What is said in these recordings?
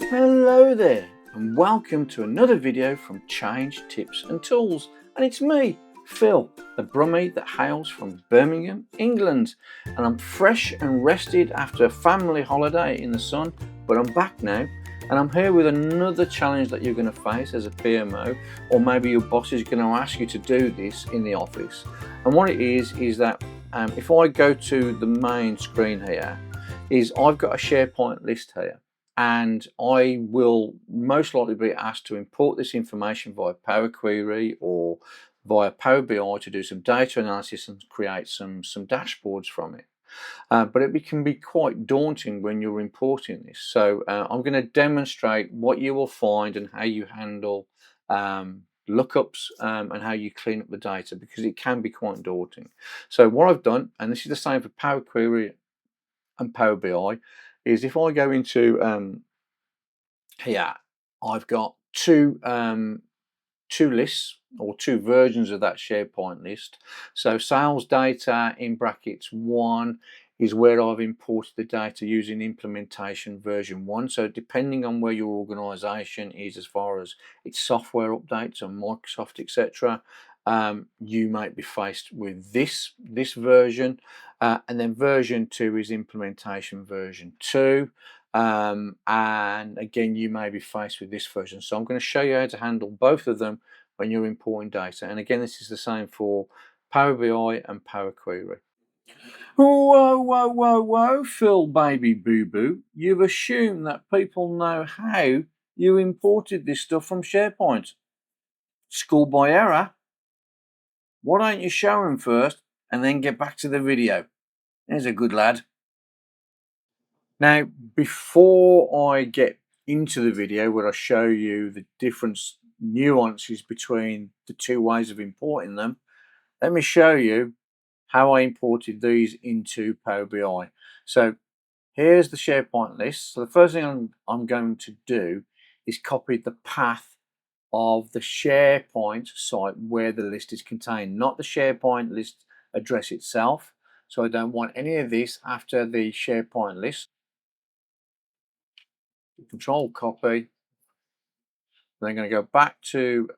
Hello there and welcome to another video from Change Tips and Tools, and it's me, Phil, the Brummie that hails from Birmingham, England, and I'm fresh and rested after a family holiday in the sun, but I'm back now and I'm here with another challenge that you're going to face as a PMO, or maybe your boss is going to ask you to do this in the office. And what it is that if I go to the main screen here, I've got a SharePoint list here, and I will most likely be asked to import this information via Power Query or via Power BI to do some data analysis and create some dashboards from it. But it can be quite daunting when you're importing this. So I'm going to demonstrate what you will find and how you handle lookups and how you clean up the data, because it can be quite daunting. So what I've done, and this is the same for Power Query and Power BI, is if I go into here, I've got two lists, or two versions of that SharePoint list. So sales data in brackets 1 is where I've imported the data using implementation version 1. So depending on where your organization is as far as its software updates on Microsoft, etc., you might be faced with this version, and then version 2 is implementation version 2. And again, you may be faced with this version. So I'm going to show you how to handle both of them when you're importing data. And again, this is the same for Power BI and Power Query. Whoa, Phil baby boo-boo. You've assumed that people know how you imported this stuff from SharePoint. School by error. Why don't you show them first and then get back to the video? There's a good lad. Now, before I get into the video where I show you the different nuances between the two ways of importing them, let me show you how I imported these into Power BI. So here's the SharePoint list. So the first thing I'm going to do is copy the path of the SharePoint site where the list is contained, not the SharePoint list address itself. So I don't want any of this after the SharePoint list. Control copy. Then I'm going to go back to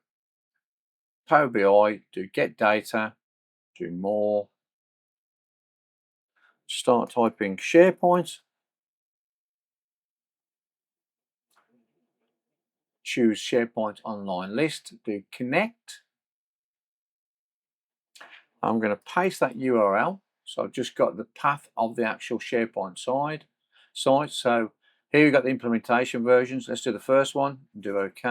Power BI, do get data, do more, start typing SharePoint, choose SharePoint online list, do connect. I'm going to paste that URL. So I've just got the path of the actual SharePoint site. So here we've got the implementation versions. Let's do the first one, do OK.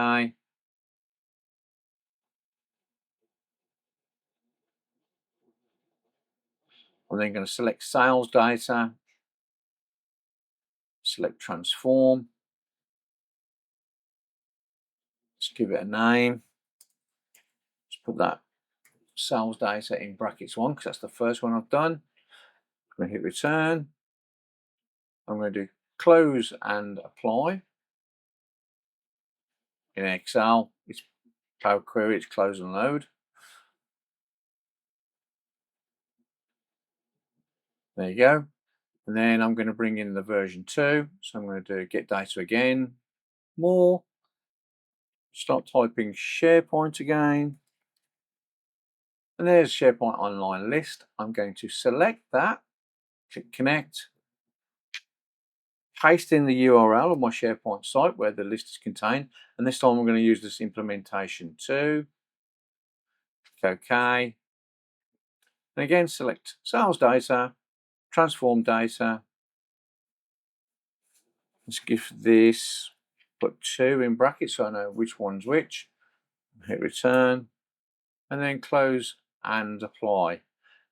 I'm then going to select sales data, select transform, let's give it a name. Let's put that sales data in brackets 1 because that's the first one I've done. I'm going to hit return. I'm going to do close and apply. In Excel, it's Power Query, it's close and load. There you go. And then I'm going to bring in the version 2. So I'm going to do get data again, more, start typing SharePoint again. And there's SharePoint online list. I'm going to select that, click connect, paste in the URL of my SharePoint site where the list is contained. And this time I'm going to use this implementation 2. Click OK. And again, select sales data, transform data. Let's give this, put 2 in brackets so I know which one's which. Hit return and then close and apply.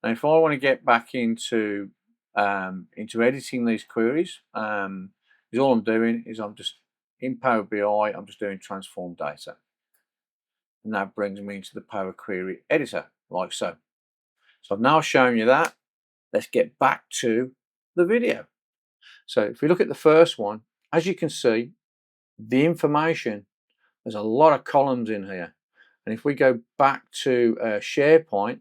Now, if I want to get back into editing these queries, is all I'm doing is I'm just in Power BI. I'm just doing transform data, and that brings me into the Power Query editor, like so. So I've now shown you that. Let's get back to the video. So if we look at the first one, as you can see, the information, there's a lot of columns in here. And if we go back to SharePoint,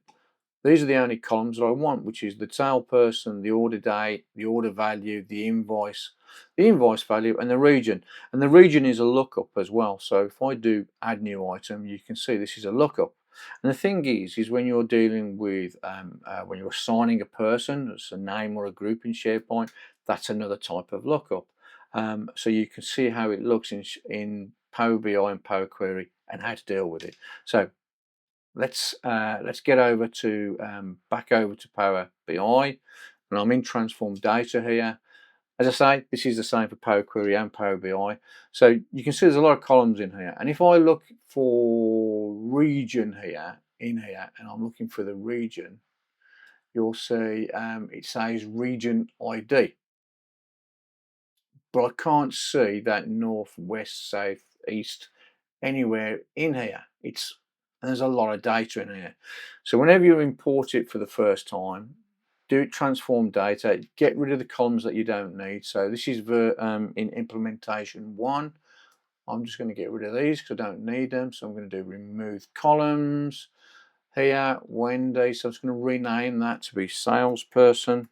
These are the only columns that I want, which is the salesperson, the order date, the order value, the invoice value, and the region. And the region is a lookup as well. So if I do add new item, you can see this is a lookup. And the thing is when you're dealing with, when you're assigning a person, it's a name or a group in SharePoint, that's another type of lookup. So you can see how it looks in Power BI and Power Query and how to deal with it. So let's get over to back over to Power BI, and I'm in transform data here. As I say, this is the same for Power Query and Power BI. So you can see there's a lot of columns in here, and if I look for region here in here, and I'm looking for the region, you'll see it says region ID, but I can't see that north, west, south, east anywhere in here. And there's a lot of data in here. So whenever you import it for the first time, do it transform data, get rid of the columns that you don't need. So this is in implementation 1. I'm just going to get rid of these because I don't need them. So I'm going to do remove columns here, Wendy. So I'm just going to rename that to be salesperson.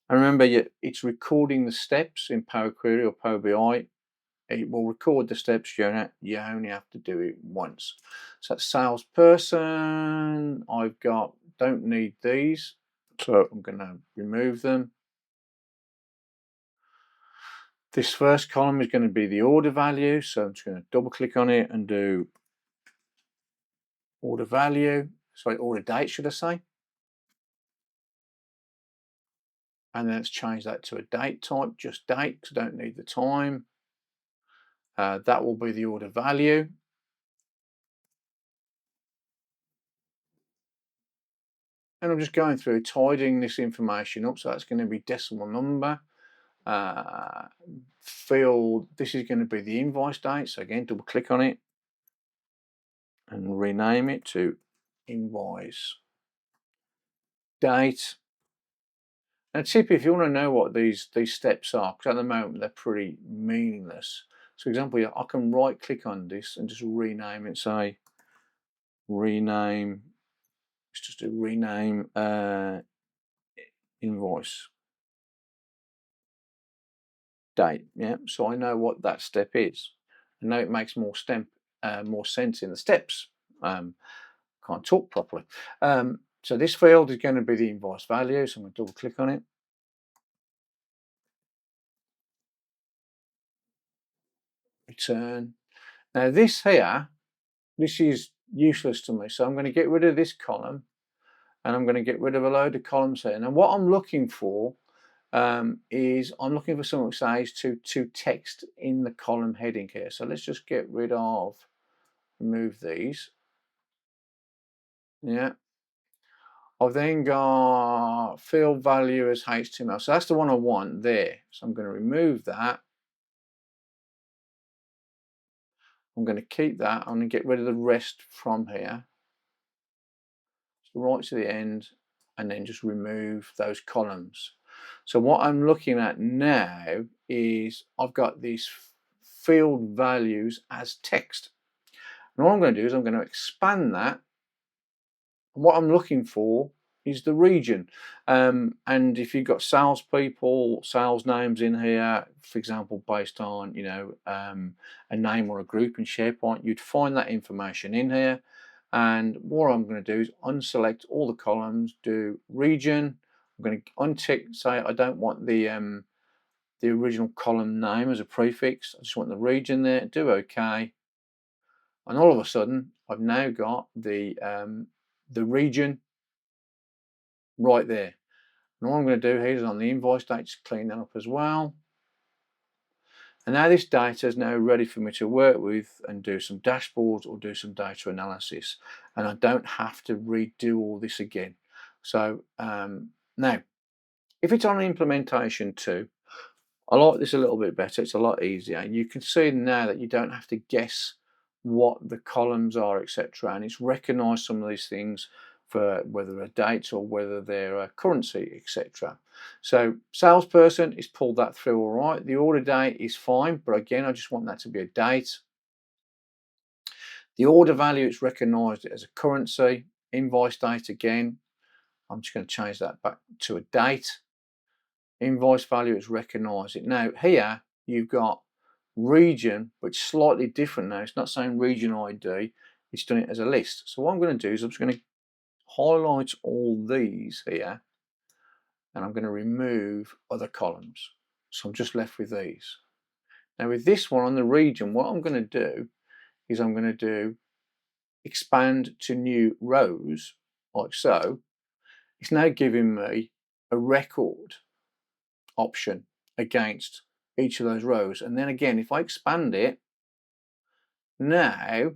And remember, it's recording the steps in Power Query or Power BI. It will record the steps. You only have to do it once. So that's salesperson. Don't need these, so I'm going to remove them. This first column is going to be the order value, so I'm just going to double click on it and do order value. Sorry, order date, should I say? And then let's change that to a date type, just date, because I don't need the time. That will be the order value. And I'm just going through tidying this information up. So that's going to be decimal number. Field, this is going to be the invoice date. So again, double click on it and rename it to invoice date. Now, tip, if you want to know what these steps are, because at the moment they're pretty meaningless. So, for example, I can right click on this and just rename it. Say rename. Let's just do rename invoice date. Yeah, so I know what that step is. I know it makes more sense in the steps. Can't talk properly. So this field is going to be the invoice value. So I'm going to double click on it. Return. Now this here, this is useless to me. So I'm going to get rid of this column, and I'm going to get rid of a load of columns here. Now what I'm looking for is I'm looking for something that says to text in the column heading here. So let's just get rid of, remove these. Yeah. I've then got field value as HTML. So that's the one I want there. So I'm going to remove that. I'm going to keep that. I'm going to get rid of the rest from here. So right to the end, and then just remove those columns. So what I'm looking at now is I've got these field values as text. And what I'm going to do is I'm going to expand that. And what I'm looking for is the region. And if you've got salespeople, sales names in here, for example, based on a name or a group in SharePoint, you'd find that information in here. And what I'm going to do is unselect all the columns, do region. I'm going to untick, say I don't want the original column name as a prefix. I just want the region there. Do OK. And all of a sudden, I've now got the region right there. And what I'm going to do here is on the invoice date, just clean that up as well. And now this data is now ready for me to work with and do some dashboards or do some data analysis. And I don't have to redo all this again. So now, if it's on implementation 2, I like this a little bit better. It's a lot easier. And you can see now that you don't have to guess what the columns are, etc. And it's recognized some of these things for whether they're dates or whether they're a currency, etc. So salesperson is pulled that through all right. The order date is fine, but again, I just want that to be a date. The order value, it's recognized as a currency. invoice date again. I'm just going to change that back to a date. Invoice value is recognise it. Now here you've got region, but it's slightly different now. It's not saying region ID, it's done it as a list. So what I'm going to do is I'm just going to highlight all these here, and I'm going to remove other columns. So I'm just left with these. Now with this one on the region, what I'm going to do is I'm going to do expand to new rows, like so. It's now giving me a record option against each of those rows. And then again, if I expand it, now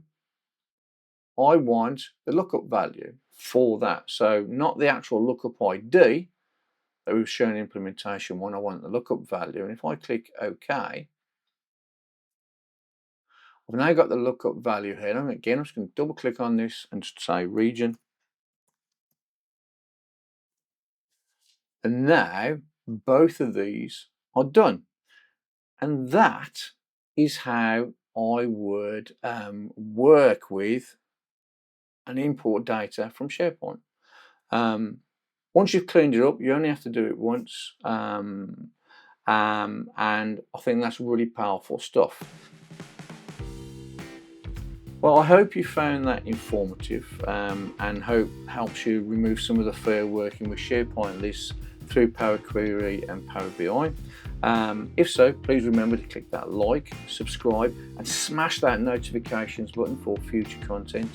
I want the lookup value for that. So not the actual lookup ID that we've shown in implementation one, I want the lookup value. And if I click OK, I've now got the lookup value here. And again, I'm just going to double click on this and just say region. And now both of these are done. And that is how I would work with and import data from SharePoint. Once you've cleaned it up, you only have to do it once. And I think that's really powerful stuff. Well, I hope you found that informative and hope helps you remove some of the fear working with SharePoint lists through Power Query and Power BI. If so, please remember to click that like, subscribe, and smash that notifications button for future content.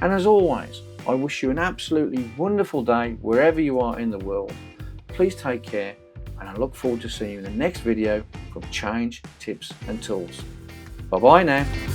And as always, I wish you an absolutely wonderful day wherever you are in the world. Please take care, and I look forward to seeing you in the next video from Change Tips and Tools. Bye bye now.